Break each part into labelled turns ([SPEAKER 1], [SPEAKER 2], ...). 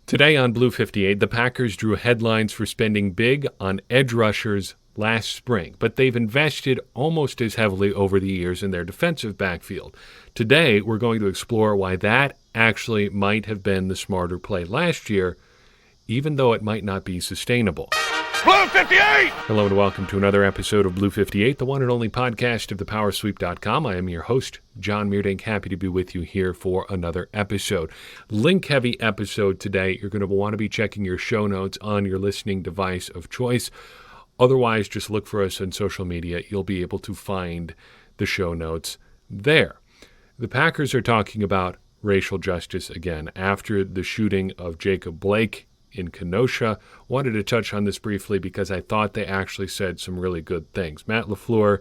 [SPEAKER 1] Today on Blue 58, the Packers drew headlines for spending big on edge rushers last spring, but they've invested almost as heavily over the years in their defensive backfield. Today, we're going to explore why that actually might have been the smarter play last year, even though it might not be sustainable.
[SPEAKER 2] Blue 58!
[SPEAKER 1] Hello and welcome to another episode of Blue 58, the one and only podcast of thepowersweep.com. I am your host, John Meerdink, happy to be with you here for another episode. Link-heavy episode today. You're going to want to be checking your show notes on your listening device of choice. Otherwise, just look for us on social media. You'll be able to find the show notes there. The Packers are talking about racial justice again after the shooting of Jacob Blake in Kenosha. Wanted to touch on this briefly because I thought they actually said some really good things. Matt LaFleur,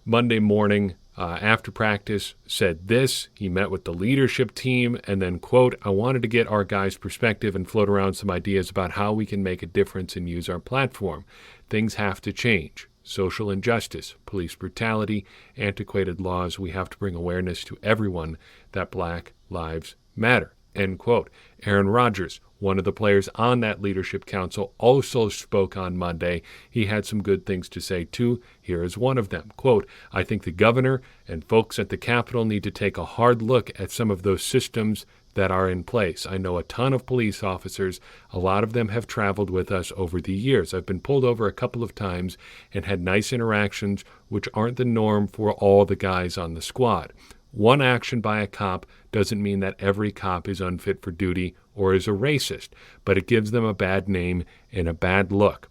[SPEAKER 1] Monday morning after practice, said this. He met with the leadership team and then, quote, "I wanted to get our guys' perspective and float around some ideas about how we can make a difference and use our platform. Things have to change. Social injustice, police brutality, antiquated laws. We have to bring awareness to everyone that Black Lives Matter," end quote. Aaron Rodgers, one of the players on that leadership council, also spoke on Monday. He had some good things to say, too. Here is one of them. Quote, "I think the governor and folks at the Capitol need to take a hard look at some of those systems that are in place. I know a ton of police officers. A lot of them have traveled with us over the years. I've been pulled over a couple of times and had nice interactions, which aren't the norm for all the guys on the squad. One action by a cop doesn't mean that every cop is unfit for duty or is a racist, but it gives them a bad name and a bad look.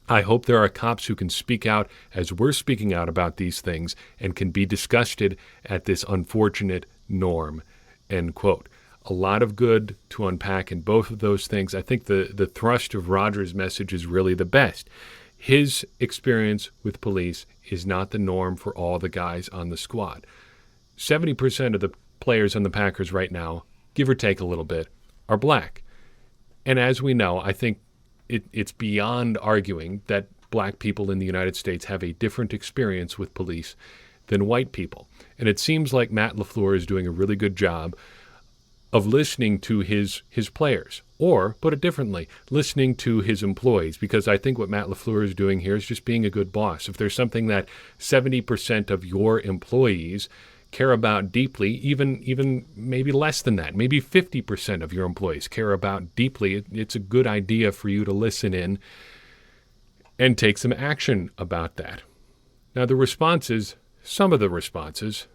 [SPEAKER 1] I hope there are cops who can speak out as we're speaking out about these things and can be disgusted at this unfortunate norm," end quote. A lot of good to unpack in both of those things. I think the thrust of Rodgers' message is really the best. His experience with police is not the norm for all the guys on the squad. 70% of the players on the Packers right now, give or take a little bit, are black. And as we know, I think it's beyond arguing that black people in the United States have a different experience with police than white people. And it seems like Matt LaFleur is doing a really good job of listening to his players, or, put it differently, listening to his employees, because I think what Matt LaFleur is doing here is just being a good boss. If there's something that 70% of your employees care about deeply, even maybe less than that, maybe 50% of your employees care about deeply, it's a good idea for you to listen in and take some action about that. Now, some of the responses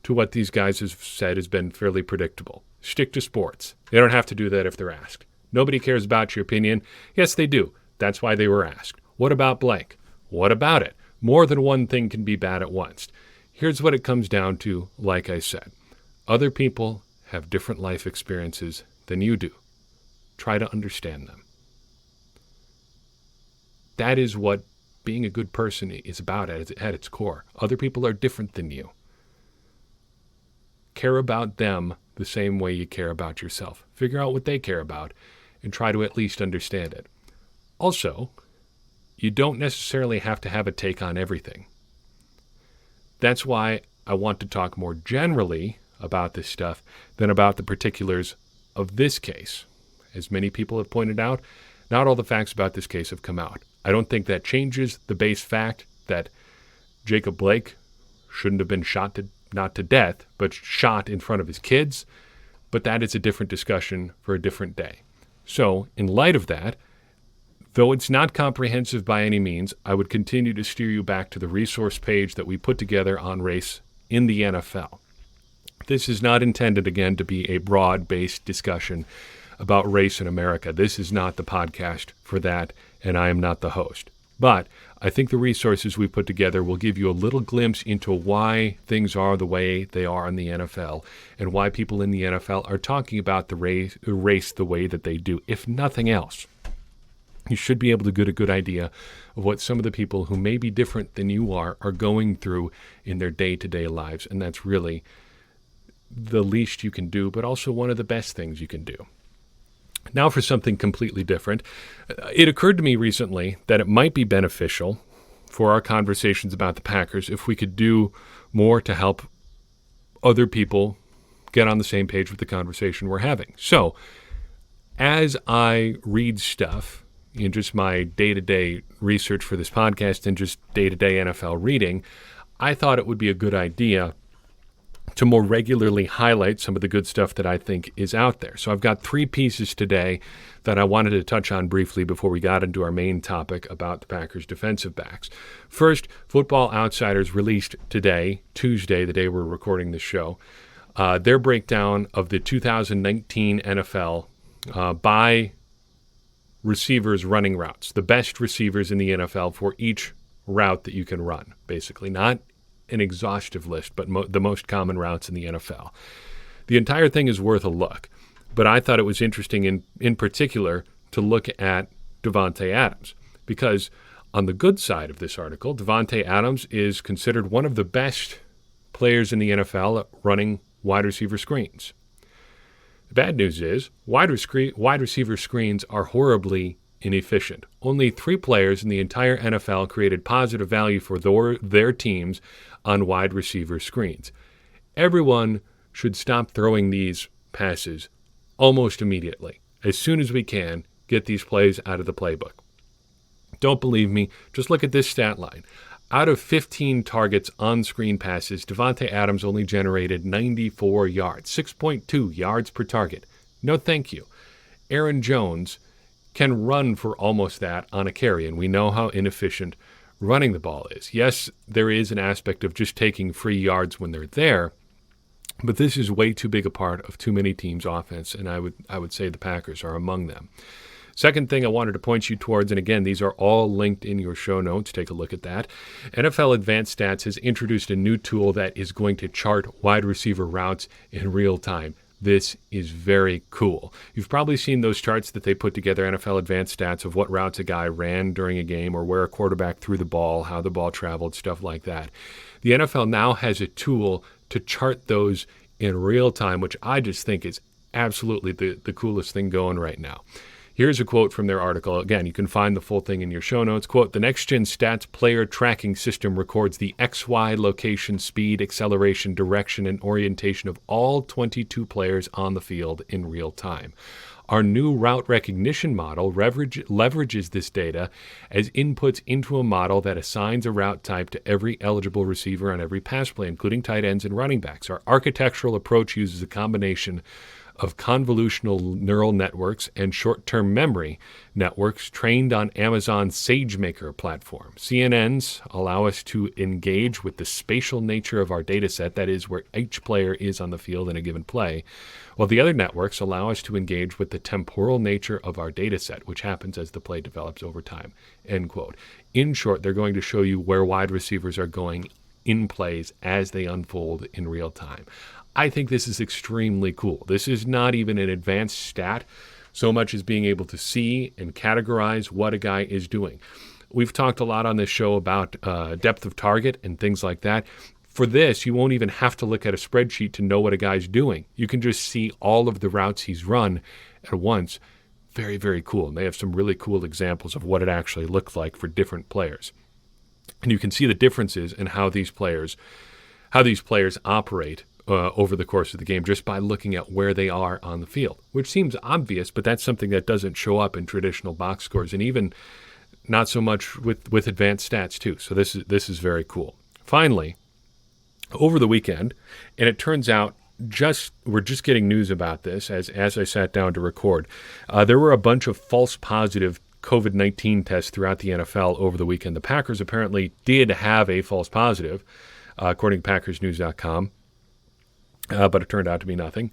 [SPEAKER 1] to what these guys have said has been fairly predictable. Stick to sports. They don't have to do that if they're asked. Nobody cares about your opinion. Yes, they do. That's why they were asked. What about blank? What about it? More than one thing can be bad at once. Here's what it comes down to, like I said. Other people have different life experiences than you do. Try to understand them. That is what being a good person is about at its core. Other people are different than you. Care about them the same way you care about yourself. Figure out what they care about and try to at least understand it. Also, you don't necessarily have to have a take on everything. That's why I want to talk more generally about this stuff than about the particulars of this case. As many people have pointed out, not all the facts about this case have come out. I don't think that changes the base fact that Jacob Blake shouldn't have been shot not to death, but shot in front of his kids. But that is a different discussion for a different day. So, in light of that, though it's not comprehensive by any means, I would continue to steer you back to the resource page that we put together on race in the NFL. This is not intended, again, to be a broad-based discussion about race in America. This is not the podcast for that, and I am not the host. But I think the resources we put together will give you a little glimpse into why things are the way they are in the NFL and why people in the NFL are talking about the race the way that they do. If nothing else, you should be able to get a good idea of what some of the people who may be different than you are going through in their day-to-day lives. And that's really the least you can do, but also one of the best things you can do. Now for something completely different. It occurred to me recently that it might be beneficial for our conversations about the Packers if we could do more to help other people get on the same page with the conversation we're having. So as I read stuff in just my day-to-day research for this podcast and just day-to-day NFL reading, I thought it would be a good idea to more regularly highlight some of the good stuff that I think is out there. So I've got 3 pieces today that I wanted to touch on briefly before we got into our main topic about the Packers defensive backs. First, Football Outsiders released today, Tuesday, the day we're recording this show, their breakdown of the 2019 NFL by receivers running routes, the best receivers in the NFL for each route that you can run, basically. Not an exhaustive list, but the most common routes in the NFL. The entire thing is worth a look, but I thought it was interesting in particular to look at Davante Adams, because on the good side of this article, Davante Adams is considered one of the best players in the NFL at running wide receiver screens. The bad news is wide receiver screens are horribly inefficient. Only 3 players in the entire NFL created positive value for their teams on wide receiver screens. Everyone should stop throwing these passes almost immediately. As soon as we can, get these plays out of the playbook. Don't believe me? Just look at this stat line. Out of 15 targets on screen passes, Davante Adams only generated 94 yards, 6.2 yards per target. No thank you. Aaron Jones can run for almost that on a carry, and we know how inefficient running the ball is. Yes, there is an aspect of just taking free yards when they're there, but this is way too big a part of too many teams' offense, and I would say the Packers are among them. Second thing I wanted to point you towards, and again, these are all linked in your show notes. Take a look at that. NFL Advanced Stats has introduced a new tool that is going to chart wide receiver routes in real time. This is very cool. You've probably seen those charts that they put together, NFL Advanced Stats, of what routes a guy ran during a game or where a quarterback threw the ball, how the ball traveled, stuff like that. The NFL now has a tool to chart those in real time, which I just think is absolutely the coolest thing going right now. Here's a quote from their article. Again, you can find the full thing in your show notes. Quote, "The next-gen stats player tracking system records the XY location, speed, acceleration, direction, and orientation of all 22 players on the field in real time. Our new route recognition model leverages this data as inputs into a model that assigns a route type to every eligible receiver on every pass play, including tight ends and running backs. Our architectural approach uses a combination of convolutional neural networks and short-term memory networks trained on Amazon's SageMaker platform. CNNs allow us to engage with the spatial nature of our data set, that is, where each player is on the field in a given play, while the other networks allow us to engage with the temporal nature of our data set, which happens as the play develops over time." End quote. In short, they're going to show you where wide receivers are going in plays as they unfold in real time. I think this is extremely cool. This is not even an advanced stat so much as being able to see and categorize what a guy is doing. We've talked a lot on this show about depth of target and things like that. For this, you won't even have to look at a spreadsheet to know what a guy's doing. You can just see all of the routes he's run at once. Very, very cool. And they have some really cool examples of what it actually looks like for different players. And you can see the differences in how these players operate over the course of the game just by looking at where they are on the field, which seems obvious, but that's something that doesn't show up in traditional box scores, and even not so much with advanced stats too. So this is very cool. Finally, over the weekend, and it turns out we're just getting news about this as I sat down to record, there were a bunch of false positive COVID-19 tests throughout the NFL over the weekend. The Packers apparently did have a false positive, according to PackersNews.com. But it turned out to be nothing.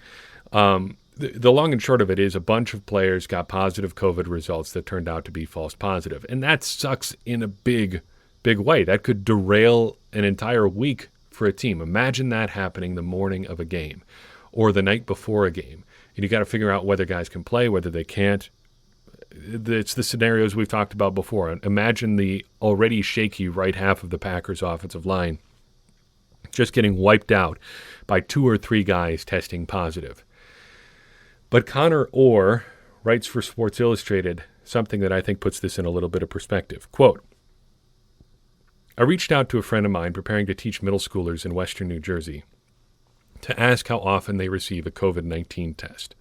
[SPEAKER 1] The long and short of it is a bunch of players got positive COVID results that turned out to be false positive. And that sucks in a big, big way. That could derail an entire week for a team. Imagine that happening the morning of a game or the night before a game. And you got to figure out whether guys can play, whether they can't. It's the scenarios we've talked about before. Imagine the already shaky right half of the Packers offensive line just getting wiped out by 2 or 3 guys testing positive. But Connor Orr writes for Sports Illustrated something that I think puts this in a little bit of perspective. Quote, "I reached out to a friend of mine preparing to teach middle schoolers in western New Jersey to ask how often they receive a COVID-19 test.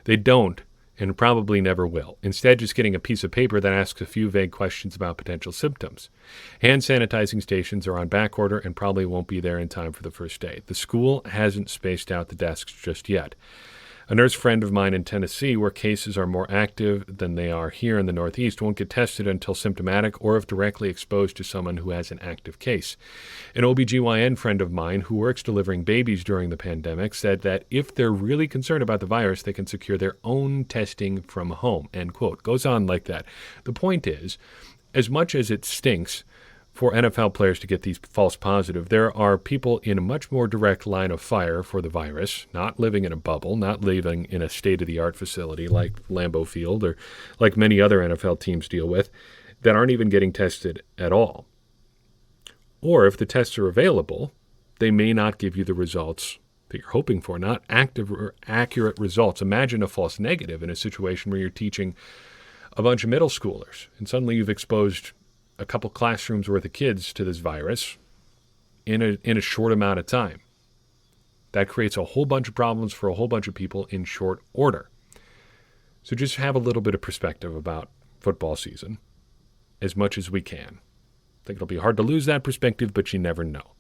[SPEAKER 1] They don't, and probably never will. Instead, just getting a piece of paper that asks a few vague questions about potential symptoms. Hand sanitizing stations are on back order and probably won't be there in time for the first day. The school hasn't spaced out the desks just yet. A nurse friend of mine in Tennessee, where cases are more active than they are here in the Northeast, won't get tested until symptomatic or if directly exposed to someone who has an active case. An OBGYN friend of mine who works delivering babies during the pandemic said that if they're really concerned about the virus, they can secure their own testing from home, end quote. Goes on like that. The point is, as much as it stinks for NFL players to get these false positives, there are people in a much more direct line of fire for the virus, not living in a bubble, not living in a state-of-the-art facility like Lambeau Field or like many other NFL teams deal with, that aren't even getting tested at all. Or if the tests are available, they may not give you the results that you're hoping for, not active or accurate results. Imagine a false negative in a situation where you're teaching a bunch of middle schoolers and suddenly you've exposed a couple classrooms worth of kids to this virus in a short amount of time. That creates a whole bunch of problems for a whole bunch of people in short order. So just have a little bit of perspective about football season as much as we can. I think it'll be hard to lose that perspective, but you never know.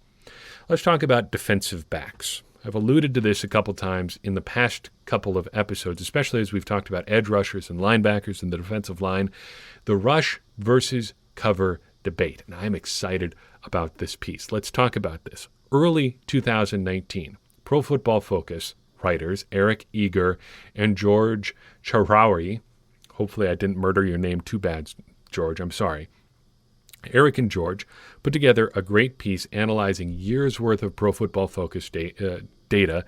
[SPEAKER 1] Let's talk about defensive backs. I've alluded to this a couple times in the past couple of episodes, especially as we've talked about edge rushers and linebackers and the defensive line. The rush versus cover debate, and I'm excited about this piece. Let's talk about this. Early 2019, Pro Football Focus writers Eric Eager and George Charawi, hopefully I didn't murder your name too bad, George, I'm sorry. Eric and George put together a great piece analyzing years' worth of Pro Football Focus data,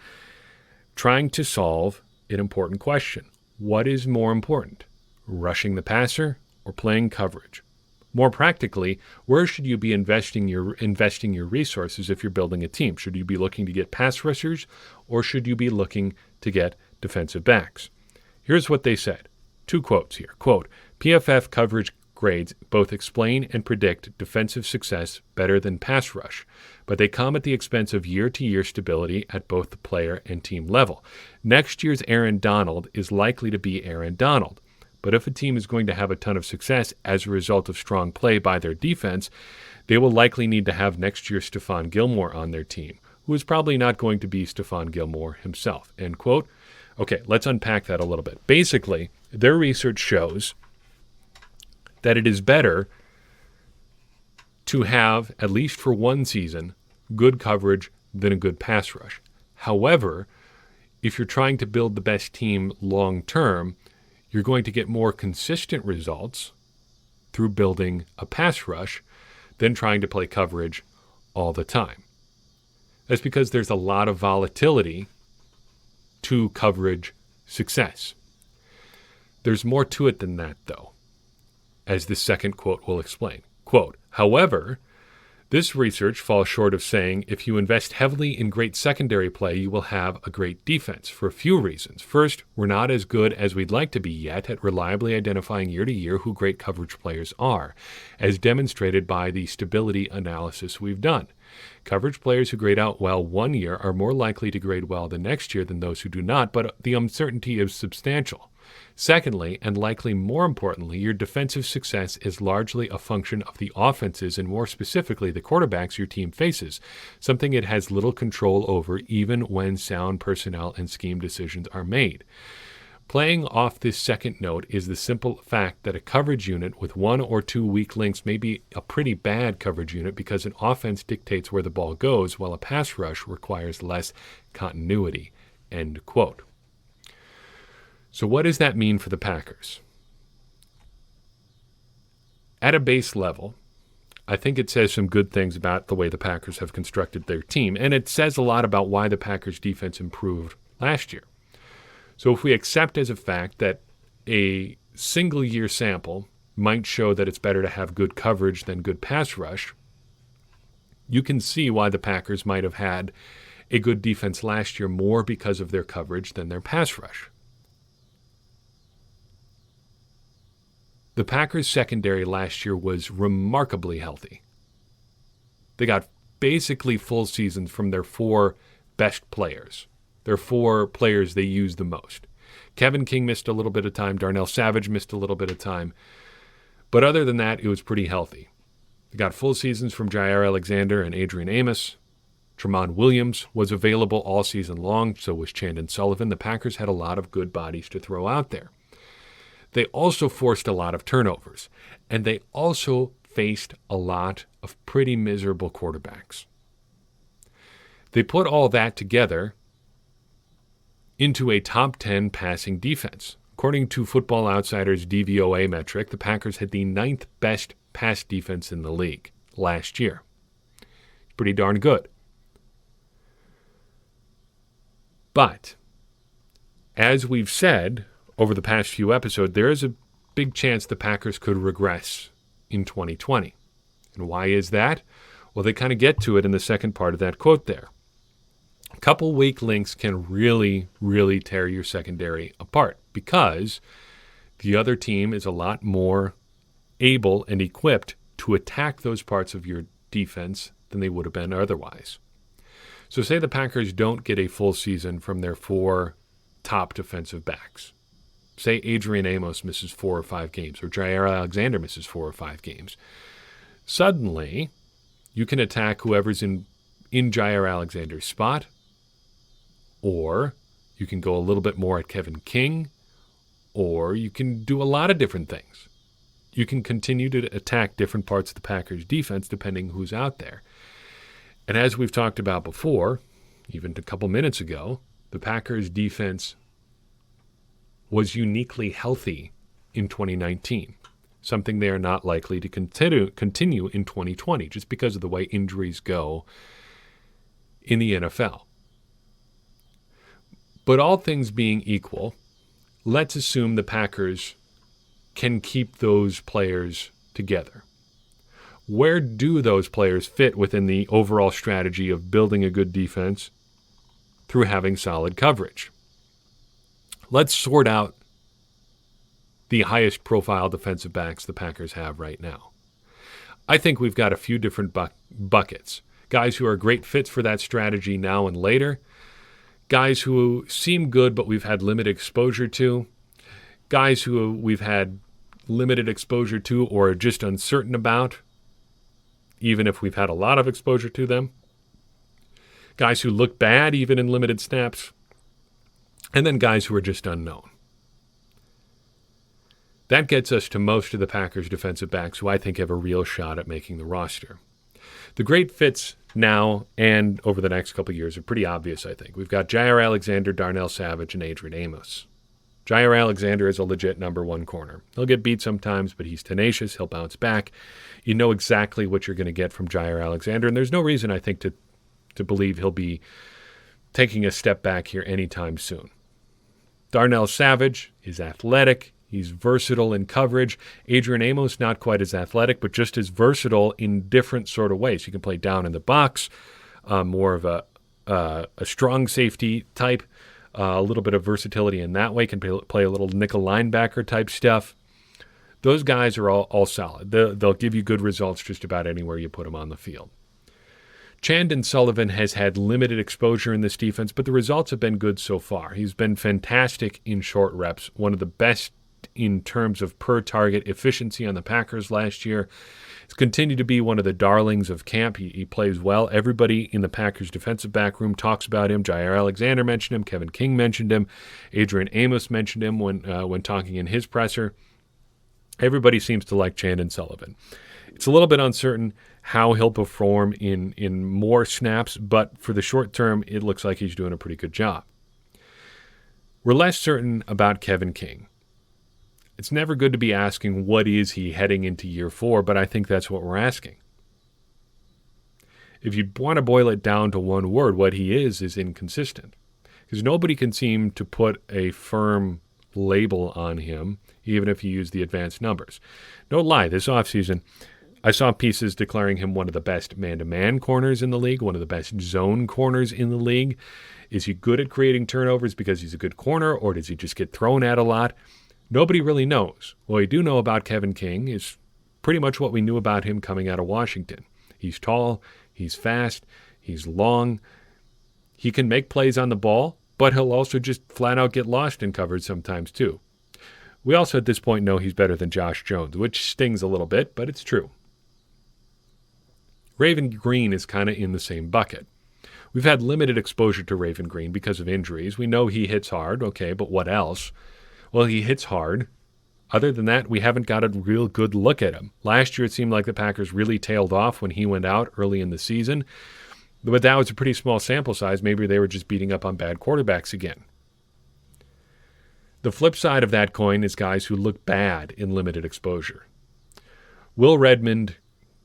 [SPEAKER 1] trying to solve an important question. What is more important, rushing the passer or playing coverage? More practically, where should you be investing your resources if you're building a team? Should you be looking to get pass rushers or should you be looking to get defensive backs? Here's what they said. Two quotes here. Quote, PFF coverage grades both explain and predict defensive success better than pass rush, but they come at the expense of year-to-year stability at both the player and team level. Next year's Aaron Donald is likely to be Aaron Donald. But if a team is going to have a ton of success as a result of strong play by their defense, they will likely need to have next year's Stephon Gilmore on their team, who is probably not going to be Stephon Gilmore himself, end quote. Okay, let's unpack that a little bit. Basically, their research shows that it is better to have, at least for one season, good coverage than a good pass rush. However, if you're trying to build the best team long term, you're going to get more consistent results through building a pass rush than trying to play coverage all the time. That's because there's a lot of volatility to coverage success. There's more to it than that, though, as the second quote will explain. Quote, however, this research falls short of saying if you invest heavily in great secondary play, you will have a great defense for a few reasons. First, we're not as good as we'd like to be yet at reliably identifying year to year who great coverage players are, as demonstrated by the stability analysis we've done. Coverage players who grade out well one year are more likely to grade well the next year than those who do not, but the uncertainty is substantial. Secondly, and likely more importantly, your defensive success is largely a function of the offenses and more specifically the quarterbacks your team faces, something it has little control over even when sound personnel and scheme decisions are made. Playing off this second note is the simple fact that a coverage unit with one or two weak links may be a pretty bad coverage unit because an offense dictates where the ball goes while a pass rush requires less continuity, end quote. So what does that mean for the Packers? At a base level, I think it says some good things about the way the Packers have constructed their team, and it says a lot about why the Packers' defense improved last year. So if we accept as a fact that a single-year sample might show that it's better to have good coverage than good pass rush, you can see why the Packers might have had a good defense last year more because of their coverage than their pass rush. The Packers' secondary last year was remarkably healthy. They got basically full seasons from their four best players, their four players they used the most. Kevin King missed a little bit of time. Darnell Savage missed a little bit of time. But other than that, it was pretty healthy. They got full seasons from Jair Alexander and Adrian Amos. Tramon Williams was available all season long, so was Chandon Sullivan. The Packers had a lot of good bodies to throw out there. They also forced a lot of turnovers, and they also faced a lot of pretty miserable quarterbacks. They put all that together into a top 10 passing defense. According to Football Outsiders' DVOA metric, the Packers had the 9th best pass defense in the league last year. Pretty darn good. But, as we've said over the past few episodes, there is a big chance the Packers could regress in 2020. And why is that? Well, they kind of get to it in the second part of that quote there. A couple weak links can really, really tear your secondary apart because the other team is a lot more able and equipped to attack those parts of your defense than they would have been otherwise. So say the Packers don't get a full season from their 4 top defensive backs. Say Adrian Amos misses 4 or 5 games, or Jair Alexander misses 4 or 5 games. Suddenly, you can attack whoever's in Jair Alexander's spot, or you can go a little bit more at Kevin King, or you can do a lot of different things. You can continue to attack different parts of the Packers' defense depending who's out there. And as we've talked about before, even a couple minutes ago, the Packers' defense was uniquely healthy in 2019, something they are not likely to continue in 2020 just because of the way injuries go in the NFL. But all things being equal, let's assume the Packers can keep those players together. Where do those players fit within the overall strategy of building a good defense through having solid coverage? Let's sort out the highest profile defensive backs the Packers have right now. I think we've got a few different buckets. Guys who are great fits for that strategy now and later. Guys who seem good but we've had limited exposure to. Guys who we've had limited exposure to or are just uncertain about, even if we've had a lot of exposure to them. Guys who look bad even in limited snaps. And then guys who are just unknown. That gets us to most of the Packers' defensive backs who I think have a real shot at making the roster. The great fits now and over the next couple of years are pretty obvious, I think. We've got Jair Alexander, Darnell Savage, and Adrian Amos. Jair Alexander is a legit number 1 corner. He'll get beat sometimes, but he's tenacious. He'll bounce back. You know exactly what you're going to get from Jair Alexander, and there's no reason, I think, to believe he'll be taking a step back here anytime soon. Darnell Savage is athletic. He's versatile in coverage. Adrian Amos, not quite as athletic, but just as versatile in different sort of ways. He can play down in the box, more of a strong safety type, a little bit of versatility in that way, can play a little nickel linebacker type stuff. Those guys are all solid. They'll give you good results just about anywhere you put them on the field. Chandon Sullivan has had limited exposure in this defense, but the results have been good so far. He's been fantastic in short reps, one of the best in terms of per-target efficiency on the Packers last year. He's continued to be one of the darlings of camp. He plays well. Everybody in the Packers defensive back room talks about him. Jair Alexander mentioned him. Kevin King mentioned him. Adrian Amos mentioned him when talking in his presser. Everybody seems to like Chandon Sullivan. It's a little bit uncertain how he'll perform in more snaps, but for the short term, it looks like he's doing a pretty good job. We're less certain about Kevin King. It's never good to be asking what is he heading into year 4, but I think that's what we're asking. If you want to boil it down to one word, what he is inconsistent. Because nobody can seem to put a firm label on him, even if you use the advanced numbers. Don't lie, this offseason, I saw pieces declaring him one of the best man-to-man corners in the league, one of the best zone corners in the league. Is he good at creating turnovers because he's a good corner, or does he just get thrown at a lot? Nobody really knows. What we do know about Kevin King is pretty much what we knew about him coming out of Washington. He's tall, he's fast, he's long. He can make plays on the ball, but he'll also just flat out get lost in coverage sometimes too. We also at this point know he's better than Josh Jones, which stings a little bit, but it's true. Raven Green is kind of in the same bucket. We've had limited exposure to Raven Green because of injuries. We know he hits hard, okay, but what else? Well, he hits hard. Other than that, we haven't got a real good look at him. Last year, it seemed like the Packers really tailed off when he went out early in the season. But that was a pretty small sample size. Maybe they were just beating up on bad quarterbacks again. The flip side of that coin is guys who look bad in limited exposure. Will Redmond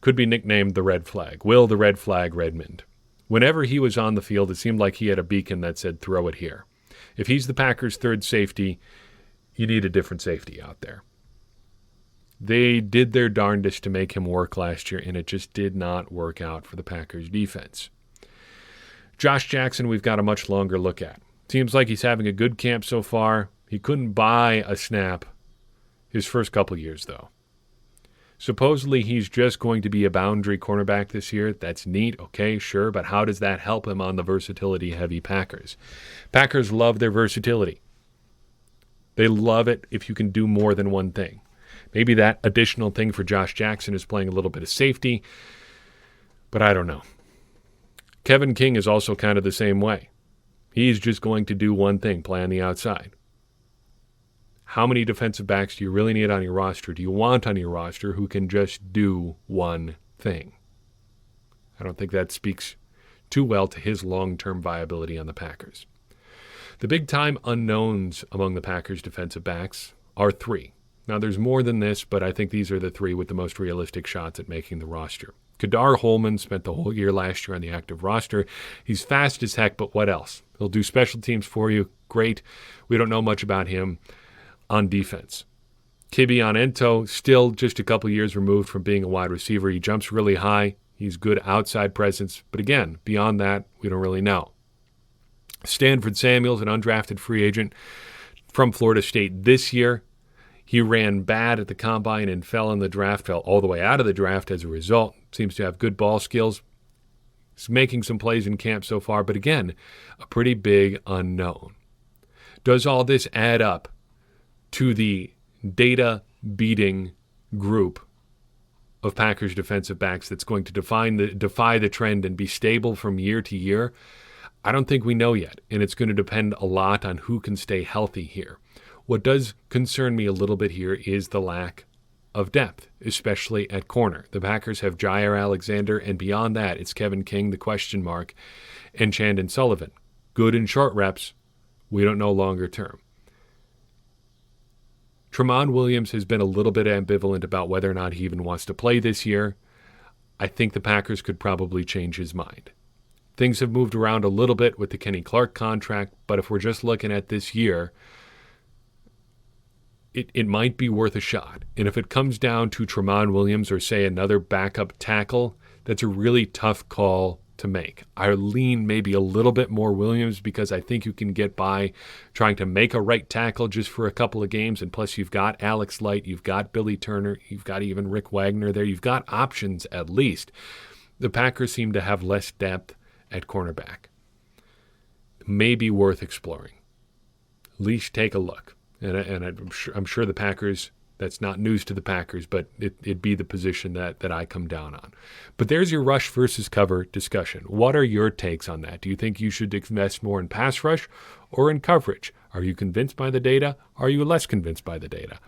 [SPEAKER 1] could be nicknamed the Red Flag. Will the Red Flag Redmond. Whenever he was on the field, it seemed like he had a beacon that said, throw it here. If he's the Packers' third safety, you need a different safety out there. They did their darndest to make him work last year, and it just did not work out for the Packers' defense. Josh Jackson, we've got a much longer look at. Seems like he's having a good camp so far. He couldn't buy a snap his first couple years, though. Supposedly, he's just going to be a boundary cornerback this year. That's neat, okay, sure, but how does that help him on the versatility-heavy Packers? Packers love their versatility. They love it if you can do more than one thing. Maybe that additional thing for Josh Jackson is playing a little bit of safety, but I don't know. Kevin King is also kind of the same way. He's just going to do one thing, play on the outside. How many defensive backs do you really need on your roster? Do you want on your roster who can just do one thing? I don't think that speaks too well to his long-term viability on the Packers. The big-time unknowns among the Packers' defensive backs are three. Now, there's more than this, but I think these are the three with the most realistic shots at making the roster. Kadar Holman spent the whole year last year on the active roster. He's fast as heck, but what else? He'll do special teams for you. Great. We don't know much about him on defense. Kibion Ento, still just a couple years removed from being a wide receiver. He jumps really high. He's good outside presence. But again, beyond that, we don't really know. Stanford Samuels, an undrafted free agent from Florida State this year. He ran bad at the combine and fell in the draft, fell all the way out of the draft as a result. Seems to have good ball skills. He's making some plays in camp so far, but again, a pretty big unknown. Does all this add up to the data-beating group of Packers defensive backs that's going to defy the trend and be stable from year to year? I don't think we know yet, and it's going to depend a lot on who can stay healthy here. What does concern me a little bit here is the lack of depth, especially at corner. The Packers have Jair Alexander, and beyond that, it's Kevin King, the question mark, and Chandon Sullivan. Good in short reps. We don't know longer term. Tramon Williams has been a little bit ambivalent about whether or not he even wants to play this year. I think the Packers could probably change his mind. Things have moved around a little bit with the Kenny Clark contract, but if we're just looking at this year, it might be worth a shot. And if it comes down to Tramon Williams or, say, another backup tackle, that's a really tough call to make. I lean maybe a little bit more Williams because I think you can get by trying to make a right tackle just for a couple of games. And plus, you've got Alex Light, you've got Billy Turner, you've got even Rick Wagner there. You've got options at least. The Packers seem to have less depth at cornerback. Maybe worth exploring. At least take a look. And I'm sure the Packers, that's not news to the Packers, but it'd be the position that I come down on. But there's your rush versus cover discussion. What are your takes on that? Do you think you should invest more in pass rush or in coverage? Are you convinced by the data? Are you less convinced by the data?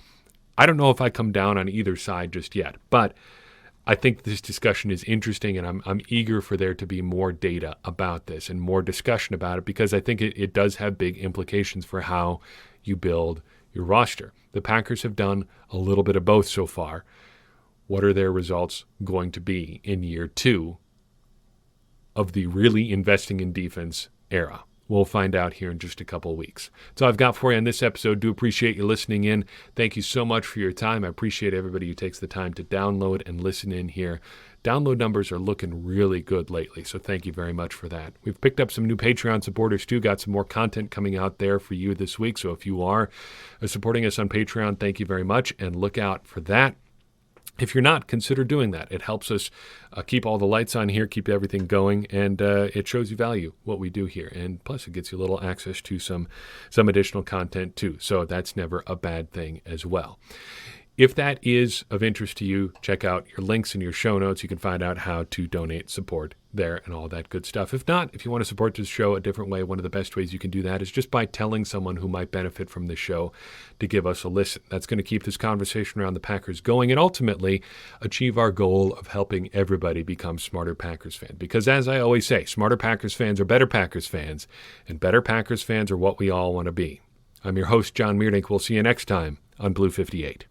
[SPEAKER 1] I don't know if I come down on either side just yet, but I think this discussion is interesting, and I'm eager for there to be more data about this and more discussion about it because I think it does have big implications for how you build your roster. The Packers have done a little bit of both so far. What are their results going to be in year 2 of the really investing in defense era? We'll find out here in just a couple of weeks. That's all I've got for you on this episode. Do appreciate you listening in. Thank you so much for your time. I appreciate everybody who takes the time to download and listen in here. Download numbers are looking really good lately, so thank you very much for that. We've picked up some new Patreon supporters, too. Got some more content coming out there for you this week, so if you are supporting us on Patreon, thank you very much, and look out for that. If you're not, consider doing that. It helps us keep all the lights on here, keep everything going, and it shows you value, what we do here. And plus, it gets you a little access to some additional content, too. So that's never a bad thing as well. If that is of interest to you, check out your links in your show notes. You can find out how to donate, support there, and all that good stuff. If not, if you want to support this show a different way, one of the best ways you can do that is just by telling someone who might benefit from this show to give us a listen. That's going to keep this conversation around the Packers going and ultimately achieve our goal of helping everybody become smarter Packers fans. Because as I always say, smarter Packers fans are better Packers fans, and better Packers fans are what we all want to be. I'm your host, John Meerdink. We'll see you next time on Blue 58.